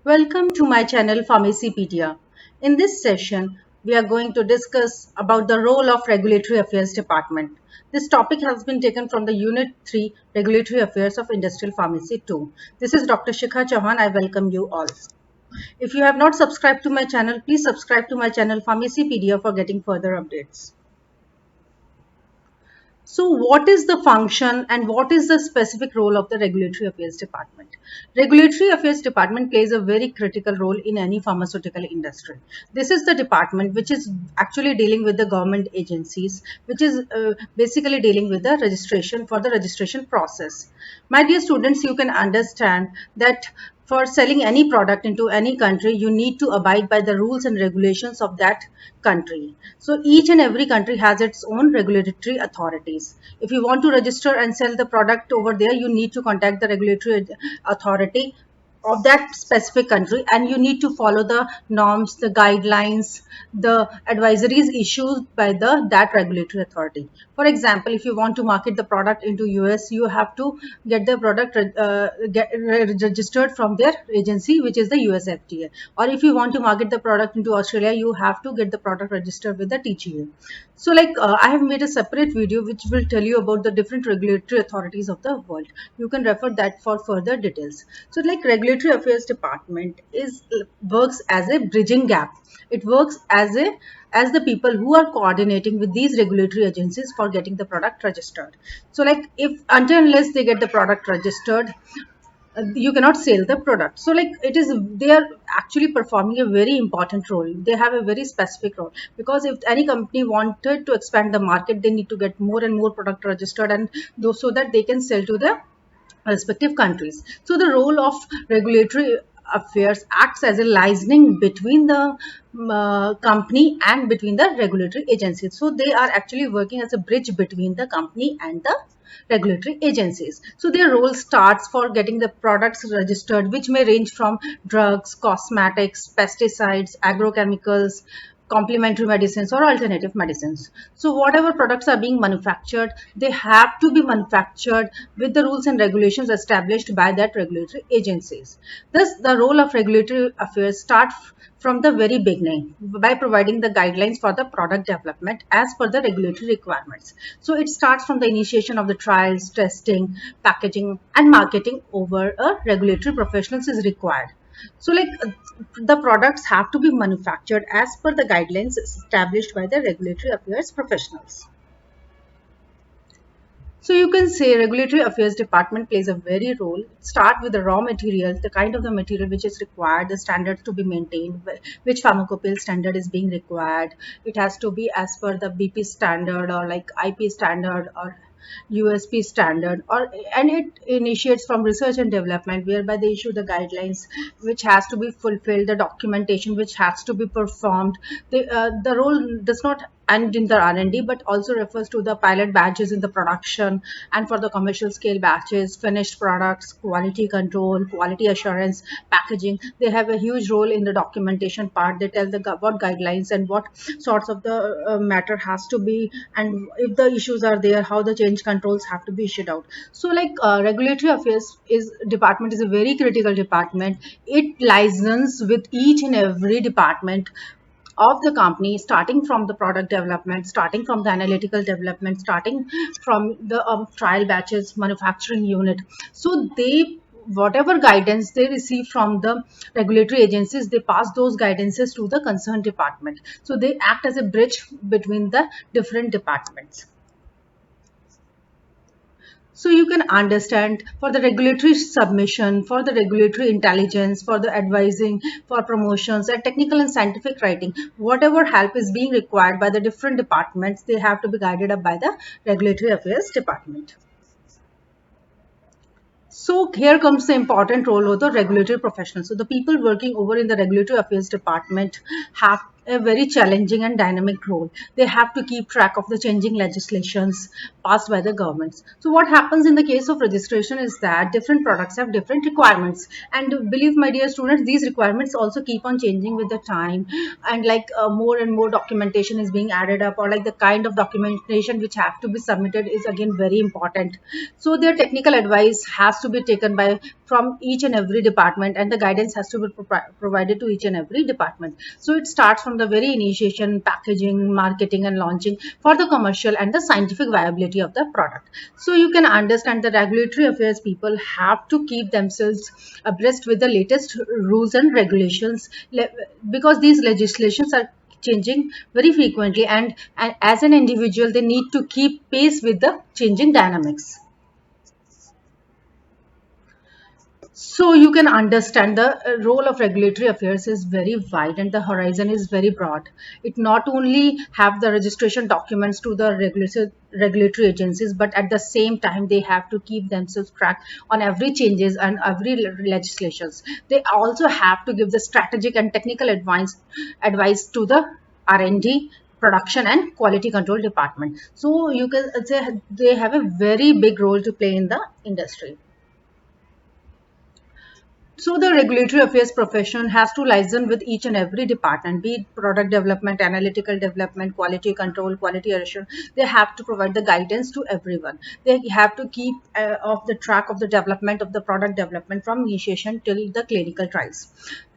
Welcome to my channel Pharmacypedia. In this session, we are going to discuss about the role of Regulatory Affairs Department. This topic has been taken from the Unit 3 Regulatory Affairs of Industrial Pharmacy 2. This is Dr. Shikha Chauhan. I welcome you all. If you have not subscribed to my channel, please subscribe to my channel Pharmacypedia for getting further updates. So what is the function and what is the specific role of the Regulatory Affairs Department? Regulatory Affairs Department plays a very critical role in any pharmaceutical industry. This is the department which is actually dealing with the government agencies, which is basically dealing with the registration process. My dear students, you can understand that for selling any product into any country, you need to abide by the rules and regulations of that country. So each and every country has its own regulatory authorities. If you want to register and sell the product over there, you need to contact the regulatory authority of that specific country, and you need to follow the norms, the guidelines, the advisories issued by that regulatory authority. For example, if you want to market the product into US, you have to get the product registered from their agency, which is the US FDA. Or if you want to market the product into Australia, you have to get the product registered with the TGA. So I have made a separate video which will tell you about the different regulatory authorities of the world. You can refer that for further details. So Regulatory Affairs Department is works as a bridging gap. It works as the people who are coordinating with these regulatory agencies for getting the product registered. So if until unless they get the product registered, you cannot sell the product. So they are actually performing a very important role. They have a very specific role, because if any company wanted to expand the market, they need to get more and more product registered, and those so that they can sell to the respective countries. So the role of regulatory affairs acts as a licensing between the company and between the regulatory agencies. So they are actually working as a bridge between the company and the regulatory agencies. So their role starts for getting the products registered, which may range from drugs, cosmetics, pesticides, agrochemicals, complementary medicines, or alternative medicines. So whatever products are being manufactured, they have to be manufactured with the rules and regulations established by that regulatory agencies. Thus the role of regulatory affairs starts from the very beginning by providing the guidelines for the product development as per the regulatory requirements. So it starts from the initiation of the trials, testing, packaging, and marketing over a regulatory professionals is required. So the products have to be manufactured as per the guidelines established by the regulatory affairs professionals. So you can say regulatory affairs department plays a very role. Start with the raw material, the kind of the material which is required, the standards to be maintained, which pharmacopoeia standard is being required. It has to be as per the BP standard or like IP standard or USP standard, or and it initiates from research and development, whereby they issue the guidelines which has to be fulfilled, the documentation which has to be performed. The role does not end in the R&D, but also refers to the pilot batches in the production, and for the commercial scale batches, finished products, quality control, quality assurance, packaging. They have a huge role in the documentation part. They tell the what guidelines and what sorts of the matter has to be, and if the issues are there, how the change controls have to be issued out. So regulatory affairs is department is a very critical department. It licenses with each and every department of the company, starting from the product development, starting from the analytical development, starting from the trial batches, manufacturing unit. So they whatever guidance they receive from the regulatory agencies, they pass those guidances to the concerned department. So they act as a bridge between the different departments. So you can understand, for the regulatory submission, for the regulatory intelligence, for the advising, for promotions and technical and scientific writing, whatever help is being required by the different departments, they have to be guided up by the regulatory affairs department. So here comes the important role of the regulatory professionals. So the people working over in the regulatory affairs department have a very challenging and dynamic role. They have to keep track of the changing legislations, passed by the governments. So what happens in the case of registration is that different products have different requirements, and believe my dear students, these requirements also keep on changing with the time, and like more and more documentation is being added up, or like the kind of documentation which have to be submitted is again very important. So their technical advice has to be taken by from each and every department, and the guidance has to be provided to each and every department. So it starts from the very initiation, packaging, marketing and launching for the commercial and the scientific viability of the product. So you can understand the regulatory affairs people have to keep themselves abreast with the latest rules and regulations, because these legislations are changing very frequently, and as an individual they need to keep pace with the changing dynamics. So you can understand the role of regulatory affairs is very wide and the horizon is very broad. It not only have the registration documents to the regulatory agencies, but at the same time they have to keep themselves track on every changes and every legislations. They also have to give the strategic and technical advice to the R&D, production and quality control department. So you can say they have a very big role to play in the industry. So the regulatory affairs profession has to liaison with each and every department, be it product development, analytical development, quality control, quality assurance. They have to provide the guidance to everyone. They have to keep off the track of the development of the product development from initiation till the clinical trials.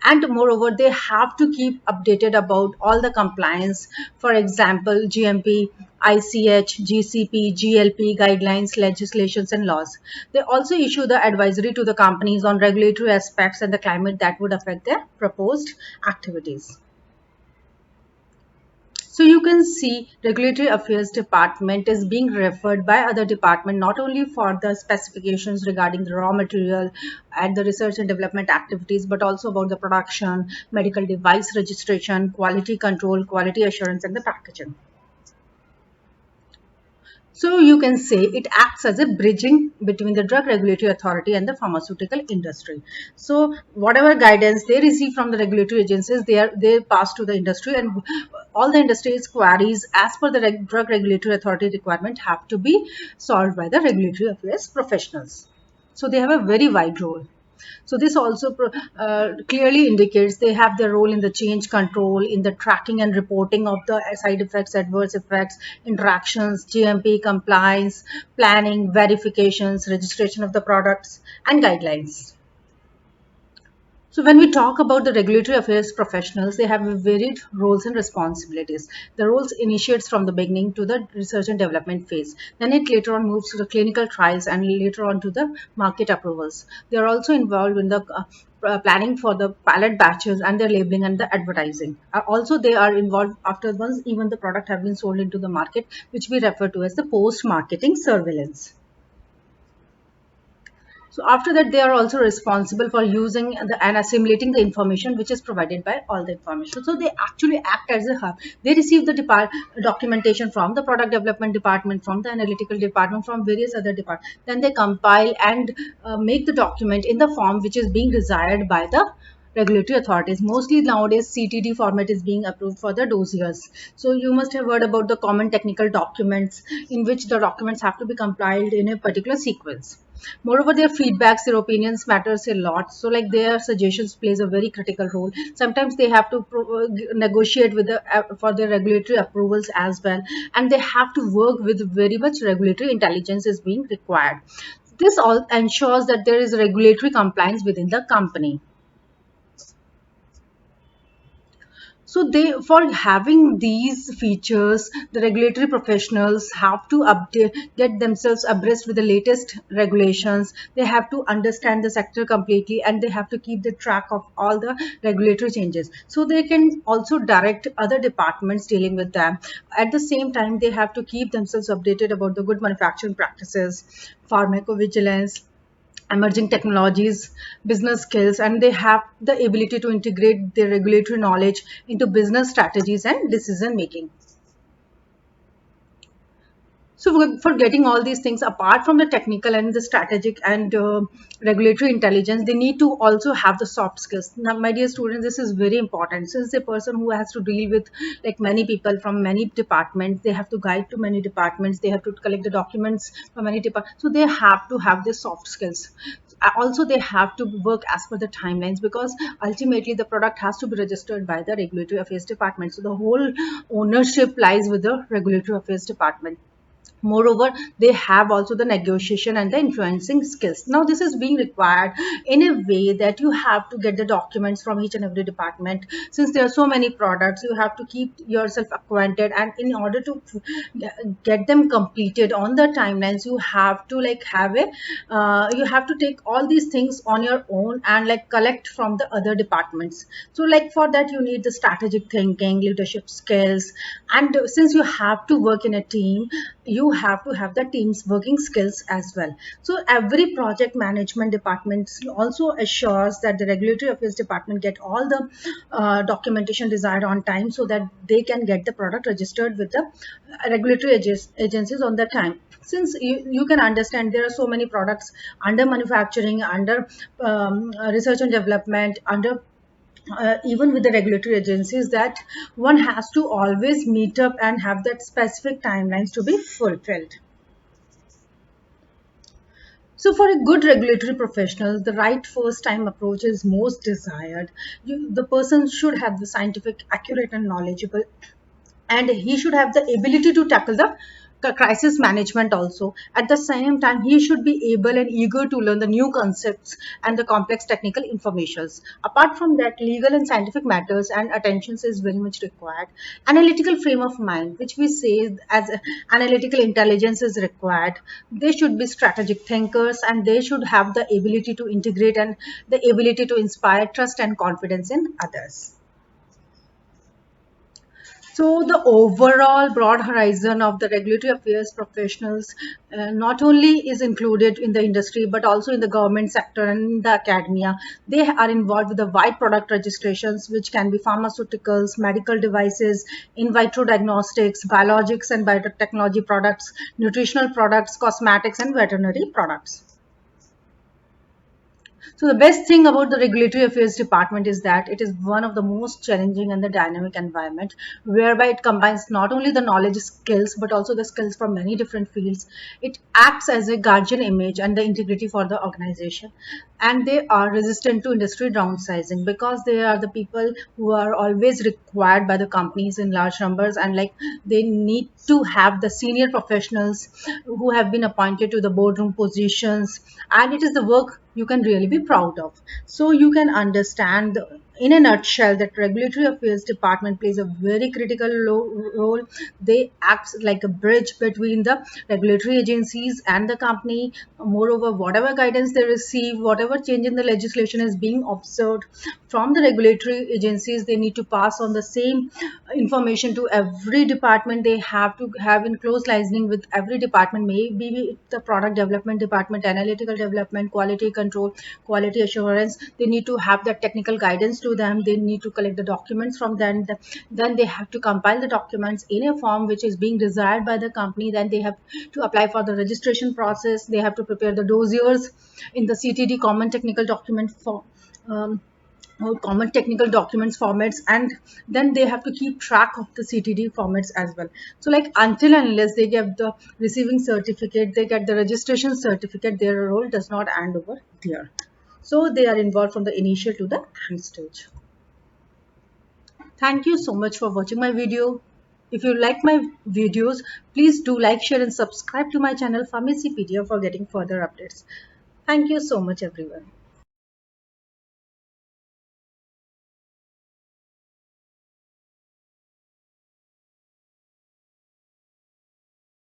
And moreover, they have to keep updated about all the compliance, for example, GMP, ICH, GCP, GLP guidelines, legislations, and laws. They also issue the advisory to the companies on regulatory aspects and the climate that would affect their proposed activities. So you can see regulatory affairs department is being referred by other department not only for the specifications regarding the raw material and the research and development activities, but also about the production, medical device registration, quality control, quality assurance, and the packaging. So you can say it acts as a bridging between the drug regulatory authority and the pharmaceutical industry. So whatever guidance they receive from the regulatory agencies, they pass to the industry, and all the industry's queries as per the drug regulatory authority requirement have to be solved by the regulatory affairs professionals. So they have a very wide role. So this also clearly indicates they have their role in the change control, in the tracking and reporting of the side effects, adverse effects, interactions, GMP compliance, planning, verifications, registration of the products, and guidelines. So when we talk about the regulatory affairs professionals, they have varied roles and responsibilities. The roles initiates from the beginning to the research and development phase. Then it later on moves to the clinical trials and later on to the market approvals. They are also involved in the planning for the pilot batches and their labeling and the advertising. Also, they are involved after once even the product have been sold into the market, which we refer to as the post-marketing surveillance. So after that, they are also responsible for using and assimilating the information which is provided by all the information. So they actually act as a hub. They receive the documentation from the product development department, from the analytical department, from various other departments. Then they compile and make the document in the form which is being desired by the regulatory authorities. Mostly nowadays CTD format is being approved for the dossiers. So you must have heard about the common technical documents in which the documents have to be compiled in a particular sequence. Moreover, their feedbacks, their opinions matters a lot. So like their suggestions plays a very critical role. Sometimes they have to negotiate with the for their regulatory approvals as well, and they have to work with very much regulatory intelligence is being required. This all ensures that there is regulatory compliance within the company. So they, for having these features, the regulatory professionals have to update, get themselves abreast with the latest regulations. They have to understand the sector completely, and they have to keep the track of all the regulatory changes. So they can also direct other departments dealing with them. At the same time, they have to keep themselves updated about the good manufacturing practices, pharmacovigilance, emerging technologies, business skills, and they have the ability to integrate their regulatory knowledge into business strategies and decision making. So for getting all these things, apart from the technical and the strategic and regulatory intelligence, they need to also have the soft skills. Now, my dear students, this is very important, since the person who has to deal with like many people from many departments, they have to guide to many departments, they have to collect the documents from many departments, so they have to have the soft skills. Also, they have to work as per the timelines, because ultimately the product has to be registered by the regulatory affairs department. So the whole ownership lies with the regulatory affairs department. Moreover, they have also the negotiation and the influencing skills. Now this is being required in a way that you have to get the documents from each and every department. Since there are so many products, you have to keep yourself acquainted, and in order to get them completed on the timelines, you have to like have a you have to take all these things on your own and like collect from the other departments. So like for that you need the strategic thinking, leadership skills, and since you have to work in a team, you have to have the team's working skills as well. So every project management department also assures that the regulatory affairs department get all the documentation desired on time, so that they can get the product registered with the regulatory agencies on the time. Since you can understand, there are so many products under manufacturing, under research and development, under even with the regulatory agencies, that one has to always meet up and have that specific timelines to be fulfilled. So for a good regulatory professional, the right first time approach is most desired. The person should have the scientific, accurate and knowledgeable, and he should have the ability to tackle the crisis management also. At the same time, he should be able and eager to learn the new concepts and the complex technical informations. Apart from that, legal and scientific matters and attentions is very much required. Analytical frame of mind, which we say as analytical intelligence, is required. They should be strategic thinkers, and they should have the ability to integrate and the ability to inspire trust and confidence in others. So the overall broad horizon of the regulatory affairs professionals not only is included in the industry, but also in the government sector and the academia. They are involved with the wide product registrations, which can be pharmaceuticals, medical devices, in vitro diagnostics, biologics and biotechnology products, nutritional products, cosmetics and veterinary products. So the best thing about the regulatory affairs department is that it is one of the most challenging and the dynamic environment, whereby it combines not only the knowledge skills but also the skills from many different fields. It acts as a guardian image and the integrity for the organization, and they are resistant to industry downsizing, because they are the people who are always required by the companies in large numbers, and like they need to have the senior professionals who have been appointed to the boardroom positions, and it is the work you can really be proud of. So you can understand in a nutshell that regulatory affairs department plays a very critical role. They act like a bridge between the regulatory agencies and the company. Moreover, whatever guidance they receive, whatever change in the legislation is being observed from the regulatory agencies, they need to pass on the same information to every department. They have to have in close liaison with every department, maybe the product development department, analytical development, quality control, quality assurance. They need to have that technical guidance to them. They need to collect the documents from them. Then they have to compile the documents in a form which is being desired by the company. Then they have to apply for the registration process. They have to prepare the dossiers in the CTD, common technical document for or common technical documents formats, and then they have to keep track of the CTD formats as well. So like until and unless they get the receiving certificate, they get the registration certificate, their role does not end over there. So they are involved from the initial to the end stage. Thank you so much for watching my video. If you like my videos, please do like, share and subscribe to my channel Pharmacypedia for getting further updates. Thank you so much everyone.